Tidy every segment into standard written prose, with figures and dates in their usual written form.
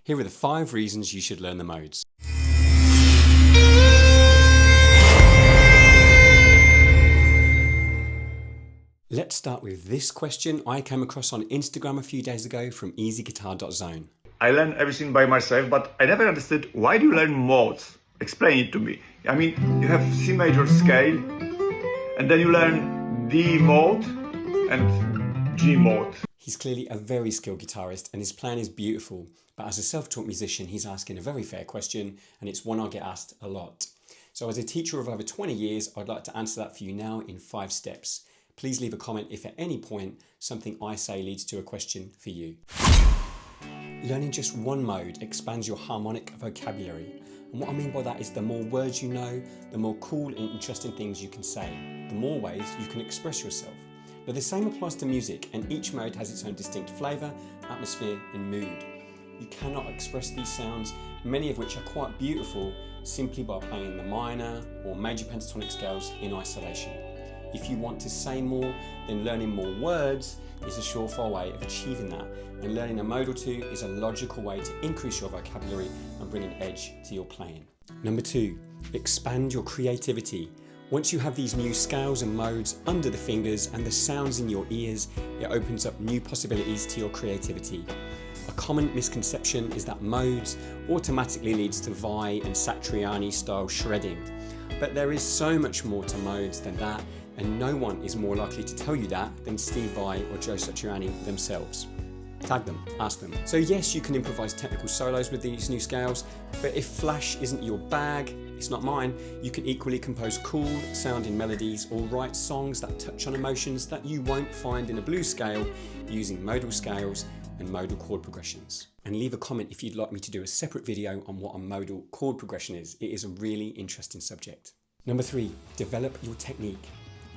Here are the 5 reasons you should learn the modes. Let's start with this question I came across on Instagram a few days ago from easyguitar.zone. I learned everything by myself, but I never understood why do you learn modes? Explain it to me. I mean, you have C major scale, and then you learn D mode and G mode. He's clearly a very skilled guitarist and his plan is beautiful, but as a self-taught musician, he's asking a very fair question and it's one I get asked a lot. So as a teacher of over 20 years, I'd like to answer that for you now in 5 steps. Please leave a comment if at any point something I say leads to a question for you. Learning just one mode expands your harmonic vocabulary. And what I mean by that is the more words you know, the more cool and interesting things you can say, the more ways you can express yourself. Now the same applies to music, and each mode has its own distinct flavour, atmosphere and mood. You cannot express these sounds, many of which are quite beautiful, simply by playing the minor or major pentatonic scales in isolation. If you want to say more, then learning more words is a surefire way of achieving that, and learning a mode or 2 is a logical way to increase your vocabulary and bring an edge to your playing. Number 2, expand your creativity. Once you have these new scales and modes under the fingers and the sounds in your ears, it opens up new possibilities to your creativity. A common misconception is that modes automatically leads to Vai and Satriani style shredding. But there is so much more to modes than that, and no one is more likely to tell you that than Steve Vai or Joe Satriani themselves. Tag them, ask them. So yes, you can improvise technical solos with these new scales, but if flash isn't your bag, it's not mine, you can equally compose cool sounding melodies or write songs that touch on emotions that you won't find in a blues scale using modal scales and modal chord progressions. And leave a comment if you'd like me to do a separate video on what a modal chord progression is. It is a really interesting subject. Number 3, develop your technique.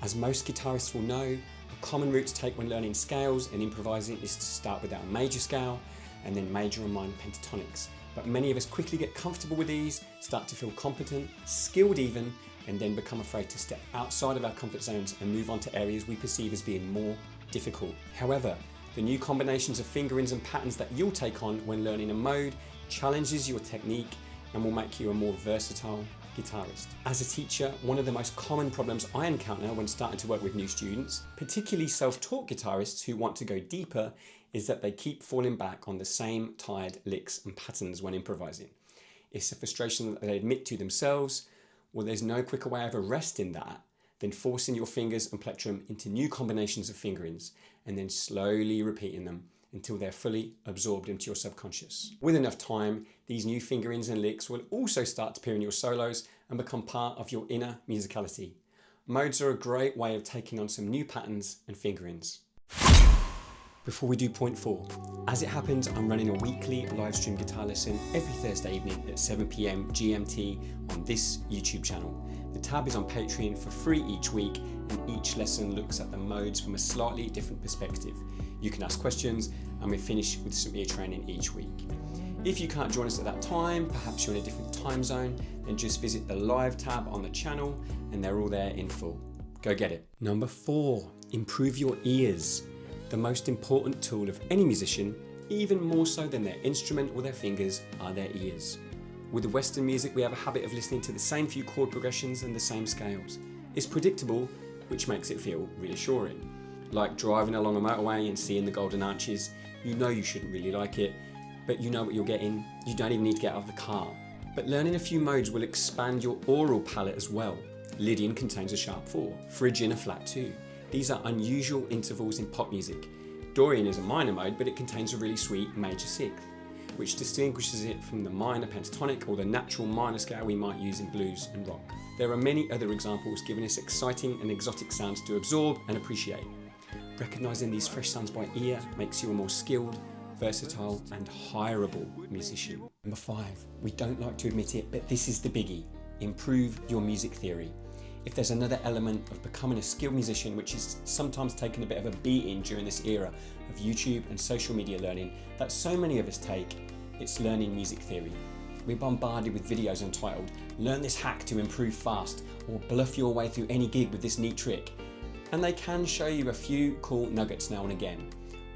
As most guitarists will know, a common route to take when learning scales and improvising is to start with a major scale and then major and minor pentatonics. But many of us quickly get comfortable with these, start to feel competent, skilled even, and then become afraid to step outside of our comfort zones and move on to areas we perceive as being more difficult. However, the new combinations of fingerings and patterns that you'll take on when learning a mode challenges your technique and will make you a more versatile guitarist. As a teacher, one of the most common problems I encounter when starting to work with new students, particularly self-taught guitarists who want to go deeper, is that they keep falling back on the same tired licks and patterns when improvising. It's a frustration that they admit to themselves. Well, there's no quicker way of arresting that than forcing your fingers and plectrum into new combinations of fingerings and then slowly repeating them until they're fully absorbed into your subconscious. With enough time, these new fingerings and licks will also start to appear in your solos and become part of your inner musicality. Modes are a great way of taking on some new patterns and fingerings. Before we do point 4, as it happens, I'm running a weekly live stream guitar lesson every Thursday evening at 7 PM GMT on this YouTube channel. The tab is on Patreon for free each week, and each lesson looks at the modes from a slightly different perspective. You can ask questions and we finish with some ear training each week. If you can't join us at that time, perhaps you're in a different time zone, then just visit the live tab on the channel and they're all there in full. Go get it. Number 4, improve your ears. The most important tool of any musician, even more so than their instrument or their fingers, are their ears. With the Western music, we have a habit of listening to the same few chord progressions and the same scales. It's predictable, which makes it feel reassuring. Like driving along a motorway and seeing the golden arches, you know you shouldn't really like it, but you know what you're getting. You don't even need to get out of the car. But learning a few modes will expand your aural palette as well. Lydian contains a sharp 4, Phrygian a flat 2. These are unusual intervals in pop music. Dorian is a minor mode, but it contains a really sweet major 6th, which distinguishes it from the minor pentatonic or the natural minor scale we might use in blues and rock. There are many other examples giving us exciting and exotic sounds to absorb and appreciate. Recognising these fresh sounds by ear makes you a more skilled, versatile and hireable musician. Number 5, we don't like to admit it, but this is the biggie. Improve your music theory. If there's another element of becoming a skilled musician which is sometimes taken a bit of a beating during this era of YouTube and social media learning that so many of us take, it's learning music theory. We're bombarded with videos entitled, "Learn this hack to improve fast," or "Bluff your way through any gig with this neat trick." And they can show you a few cool nuggets now and again.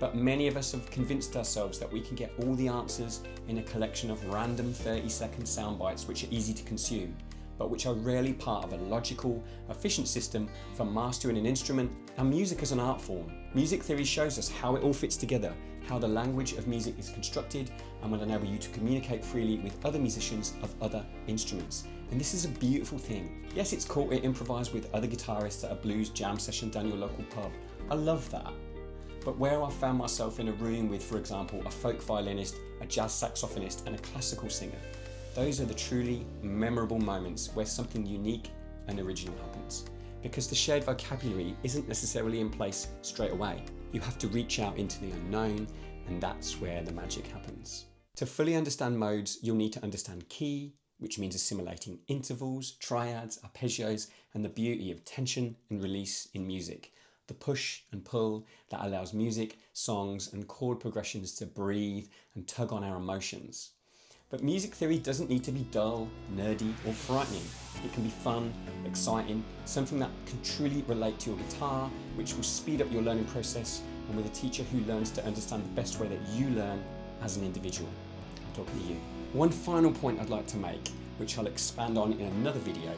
But many of us have convinced ourselves that we can get all the answers in a collection of random 30-second sound bites which are easy to consume, but which are rarely part of a logical, efficient system for mastering an instrument and music as an art form. Music theory shows us how it all fits together, how the language of music is constructed, and will enable you to communicate freely with other musicians of other instruments. And this is a beautiful thing. Yes, it's cool to improvise with other guitarists at a blues jam session down your local pub. I love that. But where I found myself in a room with, for example, a folk violinist, a jazz saxophonist, and a classical singer, those are the truly memorable moments where something unique and original happens. Because the shared vocabulary isn't necessarily in place straight away. You have to reach out into the unknown, and that's where the magic happens. To fully understand modes, you'll need to understand key, which means assimilating intervals, triads, arpeggios, and the beauty of tension and release in music. The push and pull that allows music, songs, and chord progressions to breathe and tug on our emotions. But music theory doesn't need to be dull, nerdy, or frightening. It can be fun, exciting, something that can truly relate to your guitar, which will speed up your learning process, and with a teacher who learns to understand the best way that you learn as an individual. I'm talking to you. One final point I'd like to make, which I'll expand on in another video,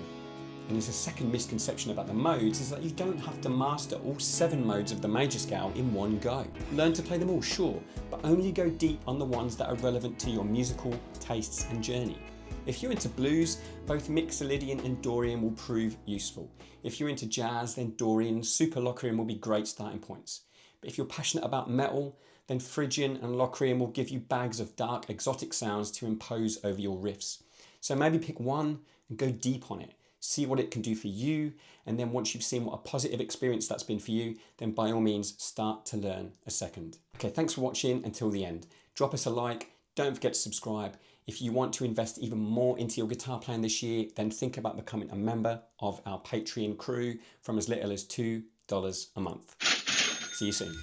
and is a second misconception about the modes, is that you don't have to master all 7 modes of the major scale in one go. Learn to play them all, sure, but only go deep on the ones that are relevant to your musical tastes and journey. If you're into blues, both Mixolydian and Dorian will prove useful. If you're into jazz, then Dorian, Super Locrian will be great starting points. But if you're passionate about metal, then Phrygian and Locrian will give you bags of dark, exotic sounds to impose over your riffs. So maybe pick one and go deep on it. See what it can do for you, and then once you've seen what a positive experience that's been for you, then by all means start to learn a second. Okay, thanks for watching until the end. Drop us a like, don't forget to subscribe. If you want to invest even more into your guitar playing this year, then think about becoming a member of our Patreon crew from as little as $2 a month. See you soon.